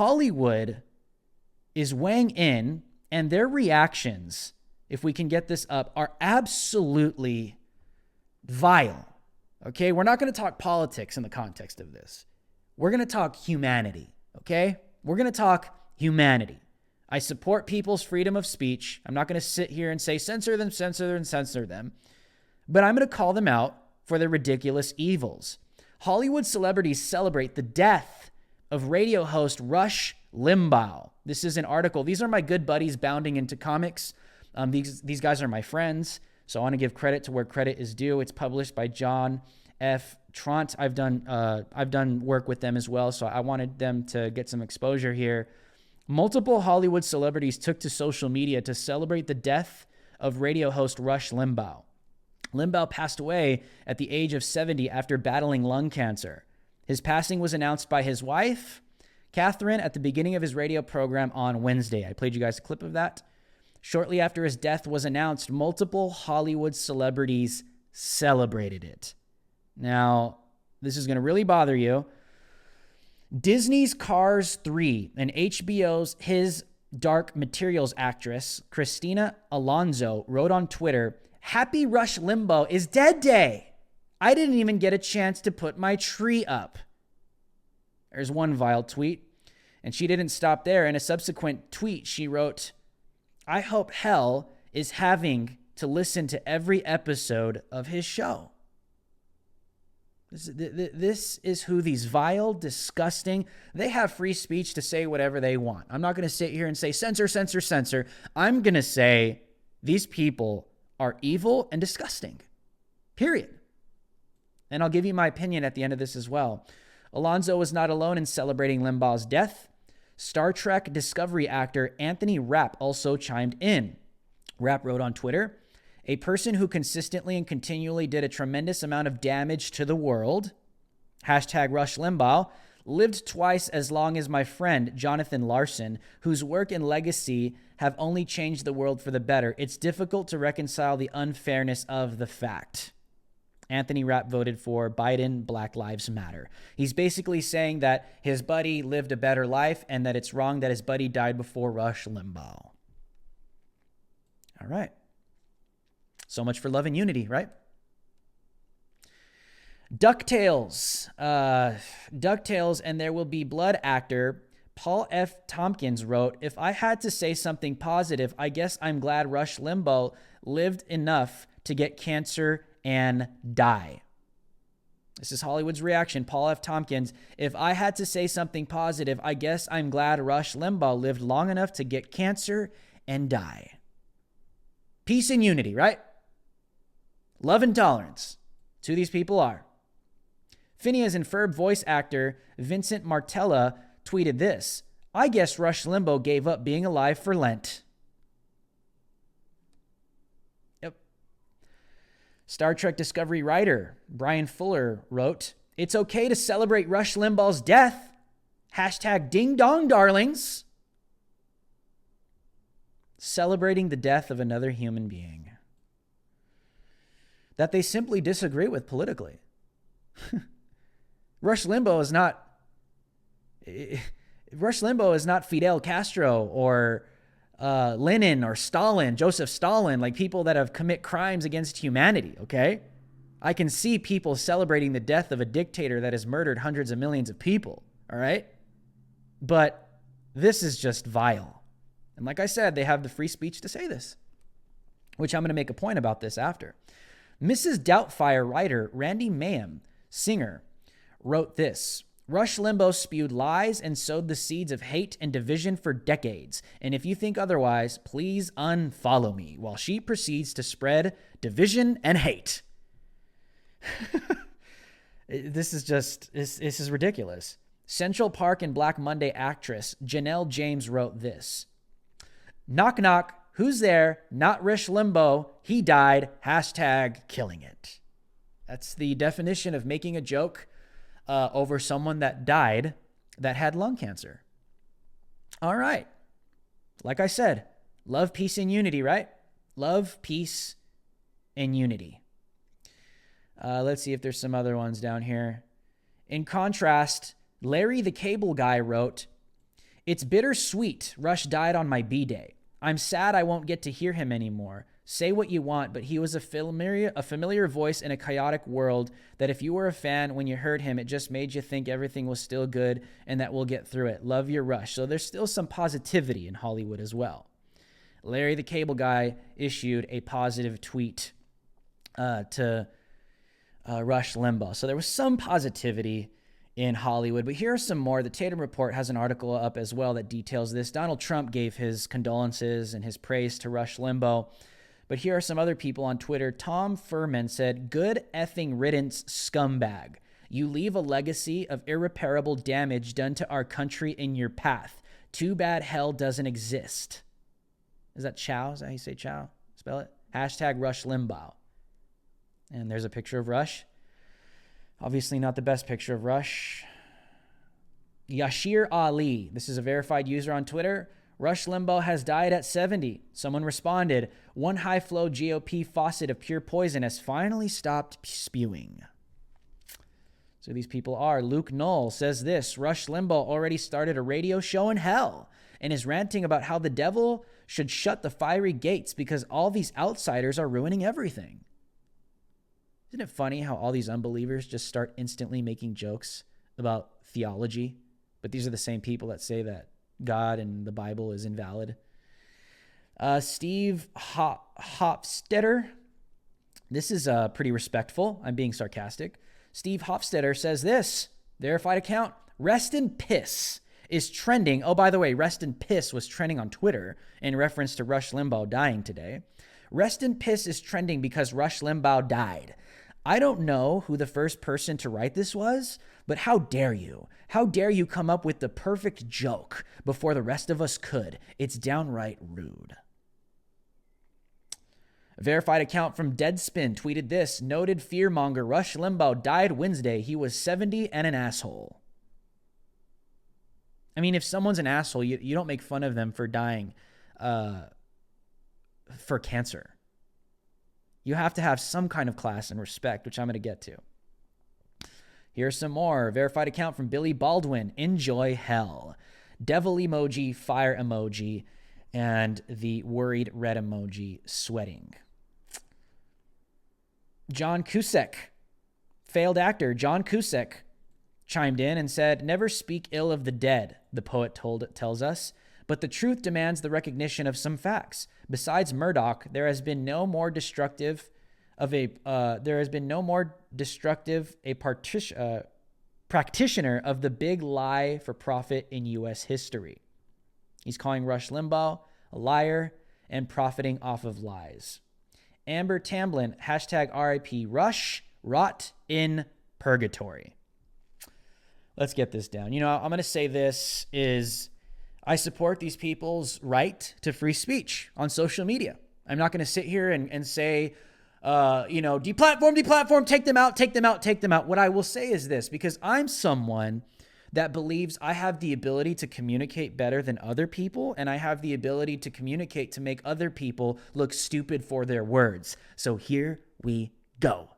Hollywood is weighing in, and their reactions, if we can get this up, are absolutely vile. Okay? We're not going to talk politics in the context of this. We're going to talk humanity. Okay? We're going to talk humanity. I support people's freedom of speech. I'm not going to sit here and say censor them, censor them, censor them. But I'm going to call them out for their ridiculous evils. Hollywood celebrities celebrate the death of radio host Rush Limbaugh. This is an article. These are my good buddies bounding into comics. These guys are my friends, so I want to give credit to where credit is due. It's published by John F. Trant. I've done work with them as well, so I wanted them to get some exposure here. Multiple Hollywood celebrities took to social media to celebrate the death of radio host Rush Limbaugh. Limbaugh passed away at the age of 70 after battling lung cancer. His passing was announced by his wife, Catherine, at the beginning of his radio program on Wednesday. I played you guys a clip of that. Shortly after his death was announced, multiple Hollywood celebrities celebrated it. Now, this is going to really bother you. Disney's Cars 3 and HBO's His Dark Materials actress, Christina Alonso, wrote on Twitter, "Happy Rush Limbaugh is dead day. I didn't even get a chance to put my tree up." There's one vile tweet. And she didn't stop there. In a subsequent tweet, she wrote, "I hope hell is having to listen to every episode of his show." This is who these vile, disgusting, they have free speech to say whatever they want. I'm not going to sit here and say censor, censor, censor. I'm going to say these people are evil and disgusting. Period. And I'll give you my opinion at the end of this as well. Alonso was not alone in celebrating Limbaugh's death. Star Trek Discovery actor Anthony Rapp also chimed in. Rapp wrote on Twitter, "A person who consistently and continually did a tremendous amount of damage to the world, hashtag Rush Limbaugh, lived twice as long as my friend Jonathan Larson, whose work and legacy have only changed the world for the better. It's difficult to reconcile the unfairness of the fact." Anthony Rapp voted for Biden, Black Lives Matter. He's basically saying that his buddy lived a better life and that it's wrong that his buddy died before Rush Limbaugh. All right. So much for love and unity, right? DuckTales. DuckTales and There Will Be Blood actor Paul F. Tompkins wrote, "If I had to say something positive, I guess I'm glad Rush Limbaugh lived enough to get cancer and die." This is Hollywood's reaction. Paul F. Tompkins, "If I had to say something positive, I guess I'm glad Rush Limbaugh lived long enough to get cancer and die." Peace and unity, right? Love and tolerance. It's who these people are. Phineas and Ferb voice actor Vincent Martella tweeted this, "I guess Rush Limbaugh gave up being alive for Lent." Yep. Star Trek Discovery writer Brian Fuller wrote, "It's okay to celebrate Rush Limbaugh's death. Hashtag ding dong darlings." Celebrating the death of another human being that they simply disagree with politically. Rush Limbaugh is not Fidel Castro or Lenin or Stalin, Joseph Stalin, like people that have commit crimes against humanity, okay? I can see people celebrating the death of a dictator that has murdered hundreds of millions of people, all right? But this is just vile. And like I said, they have the free speech to say this, which I'm going to make a point about this after. Mrs. Doubtfire writer Randy Mayhem, singer, wrote this, "Rush Limbaugh spewed lies and sowed the seeds of hate and division for decades. And if you think otherwise, please unfollow me," while she proceeds to spread division and hate. This is ridiculous. Central Park and Black Monday actress Janelle James wrote this, "Knock, knock. Who's there? Not Rush Limbaugh. He died. Hashtag killing it." That's the definition of making a joke over someone that died that had lung cancer. All right. Like I said, love, peace, and unity, right? Love, peace, and unity. Let's see if there's some other ones down here. In contrast, Larry the Cable Guy wrote, It's bittersweet. Rush died on my B-Day. I'm sad I won't get to hear him anymore. Say what you want, but he was a familiar voice in a chaotic world that if you were a fan, when you heard him, it just made you think everything was still good and that we'll get through it. Love your Rush. So there's still some positivity in Hollywood as well. Larry the Cable Guy issued a positive tweet to Rush Limbaugh. So there was some positivity in Hollywood, but here are some more. The Tatum Report has an article up as well that details this. Donald Trump gave his condolences and his praise to Rush Limbaugh. But here are some other people on Twitter. Tom Furman said, good effing riddance, scumbag. You leave a legacy of irreparable damage done to our country in your path. Too bad hell doesn't exist. Is that Chow? Is that how you say Chow? Spell it. Hashtag Rush Limbaugh. And there's a picture of Rush. Obviously not the best picture of Rush. Yashir Ali. This is a verified user on Twitter. Rush Limbaugh has died at 70. Someone responded, one high-flow GOP faucet of pure poison has finally stopped spewing. So these people are. Luke Knoll says this, Rush Limbaugh already started a radio show in hell and is ranting about how the devil should shut the fiery gates because all these outsiders are ruining everything. Isn't it funny how all these unbelievers just start instantly making jokes about theology? But these are the same people that say that God and the Bible is invalid. Steve Hofstetter. This is pretty respectful. I'm being sarcastic. Steve Hofstetter says this, verified account, Rest in Piss is trending. Oh, by the way, Rest in Piss was trending on Twitter in reference to Rush Limbaugh dying today. Rest in Piss is trending because Rush Limbaugh died. I don't know who the first person to write this was, but how dare you? How dare you come up with the perfect joke before the rest of us could? It's downright rude. A verified account from Deadspin tweeted this, noted fearmonger Rush Limbaugh died Wednesday. He was 70 and an asshole. I mean, if someone's an asshole, you don't make fun of them for dying for cancer. You have to have some kind of class and respect, which I'm going to get to. Here's some more. Verified account from Billy Baldwin. Enjoy hell. Devil emoji, fire emoji, and the worried red emoji sweating. John Cusack, failed actor John Cusack, chimed in and said, never speak ill of the dead, the poet tells us, but the truth demands the recognition of some facts. Besides Murdoch, there has been no more destructive practitioner of the big lie for profit in U.S. history. He's calling Rush Limbaugh a liar and profiting off of lies. Amber Tamblyn, hashtag RIP Rush, rot in purgatory. Let's get this down. You know, I'm going to say this is I support these people's right to free speech on social media. I'm not going to sit here and say, deplatform, take them out. What I will say is this, because I'm someone that believes I have the ability to communicate better than other people, and I have the ability to communicate to make other people look stupid for their words. So here we go.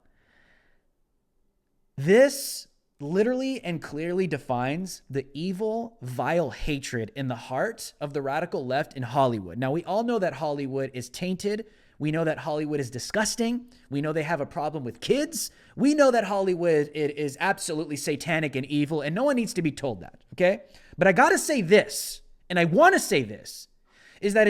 This literally and clearly defines the evil, vile hatred in the heart of the radical left in Hollywood. Now, we all know that Hollywood is tainted. We know that Hollywood is disgusting. We know they have a problem with kids. We know that Hollywood is absolutely satanic and evil, and no one needs to be told that, okay? But I got to say this, and I want to say this, is that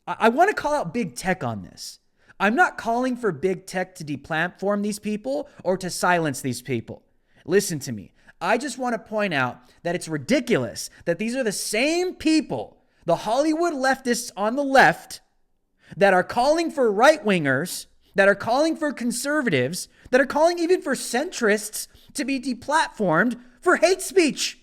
I want to call out big tech on this. I'm not calling for big tech to deplatform these people or to silence these people. Listen to me. I just want to point out that it's ridiculous that these are the same people, the Hollywood leftists on the left, that are calling for right-wingers, that are calling for conservatives, that are calling even for centrists to be deplatformed for hate speech.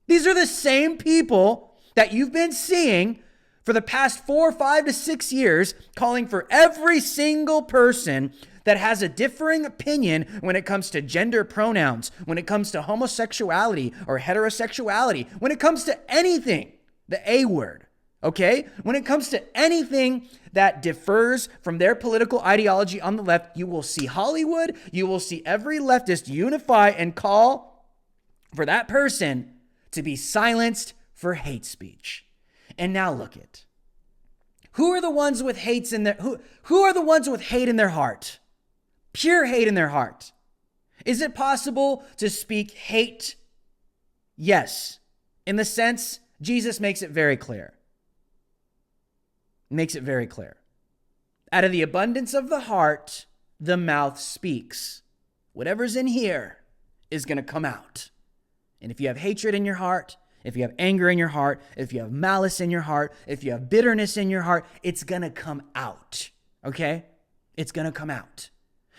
These are the same people that you've been seeing for the past 4, 5 to 6 years calling for every single person that has a differing opinion when it comes to gender pronouns, when it comes to homosexuality or heterosexuality, when it comes to anything, the A word. Okay? When it comes to anything that differs from their political ideology on the left, you will see Hollywood, you will see every leftist unify and call for that person to be silenced for hate speech. And now look it. Who are the ones with hates in their who are the ones with hate in their heart? Pure hate in their heart. Is it possible to speak hate? Yes. In the sense, Jesus makes it very clear. Makes it very clear. Out of the abundance of the heart, the mouth speaks. Whatever's in here is going to come out. And if you have hatred in your heart, if you have anger in your heart, if you have malice in your heart, if you have bitterness in your heart, it's going to come out. Okay? It's going to come out.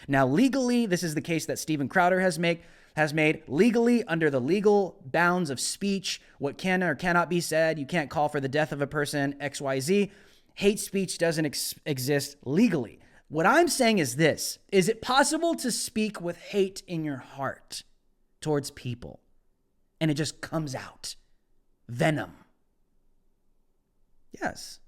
Now, legally, this is the case that Steven Crowder has made. Legally, under the legal bounds of speech, what can or cannot be said. You can't call for the death of a person, XYZ. Hate speech doesn't exist legally. What I'm saying is this. Is it possible to speak with hate in your heart towards people? And it just comes out. Venom. Yes.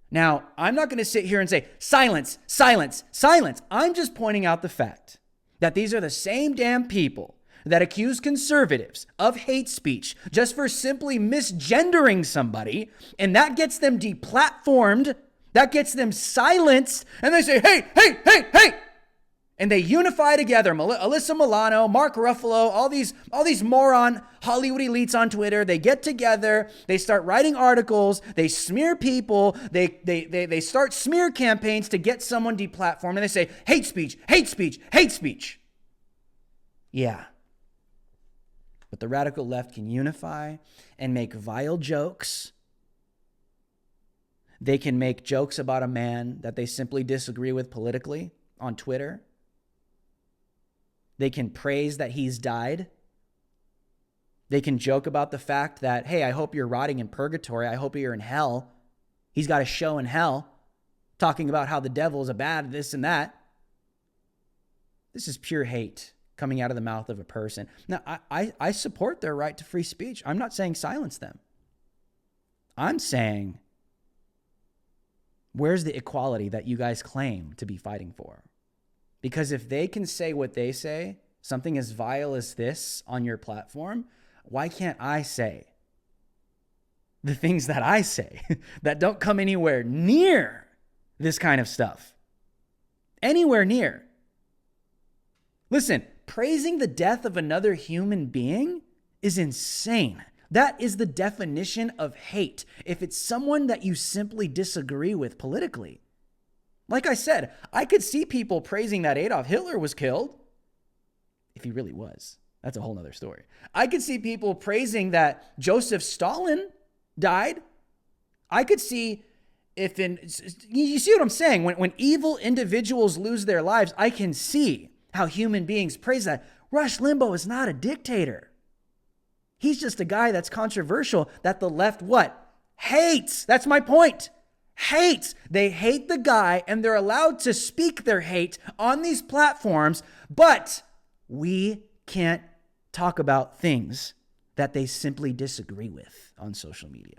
Now, I'm not going to sit here and say, silence, silence, silence. I'm just pointing out the fact that these are the same damn people that accuse conservatives of hate speech just for simply misgendering somebody, and that gets them deplatformed, that gets them silenced, and they say, hey, hey, hey, hey, and they unify together. Alyssa Milano, Mark Ruffalo, all these moron Hollywood elites on Twitter, they get together, they start writing articles, they smear people, they start smear campaigns to get someone deplatformed, and they say, hate speech, hate speech, hate speech. Yeah. But the radical left can unify and make vile jokes. They can make jokes about a man that they simply disagree with politically on Twitter. They can praise that he's died. They can joke about the fact that, hey, I hope you're rotting in purgatory. I hope you're in hell. He's got a show in hell talking about how the devil is a bad this and that. This is pure hate coming out of the mouth of a person. Now, I support their right to free speech. I'm not saying silence them. I'm saying, where's the equality that you guys claim to be fighting for? Because if they can say what they say, something as vile as this on your platform, why can't I say the things that I say that don't come anywhere near this kind of stuff? Anywhere near. Listen, praising the death of another human being is insane. That is the definition of hate. If it's someone that you simply disagree with politically. Like I said, I could see people praising that Adolf Hitler was killed. If he really was. That's a whole nother story. I could see people praising that Joseph Stalin died. I could see you see what I'm saying? When evil individuals lose their lives, I can see how human beings praise that. Rush Limbaugh is not a dictator. He's just a guy that's controversial that the left what? Hates. That's my point. Hates. They hate the guy and they're allowed to speak their hate on these platforms, but we can't talk about things that they simply disagree with on social media.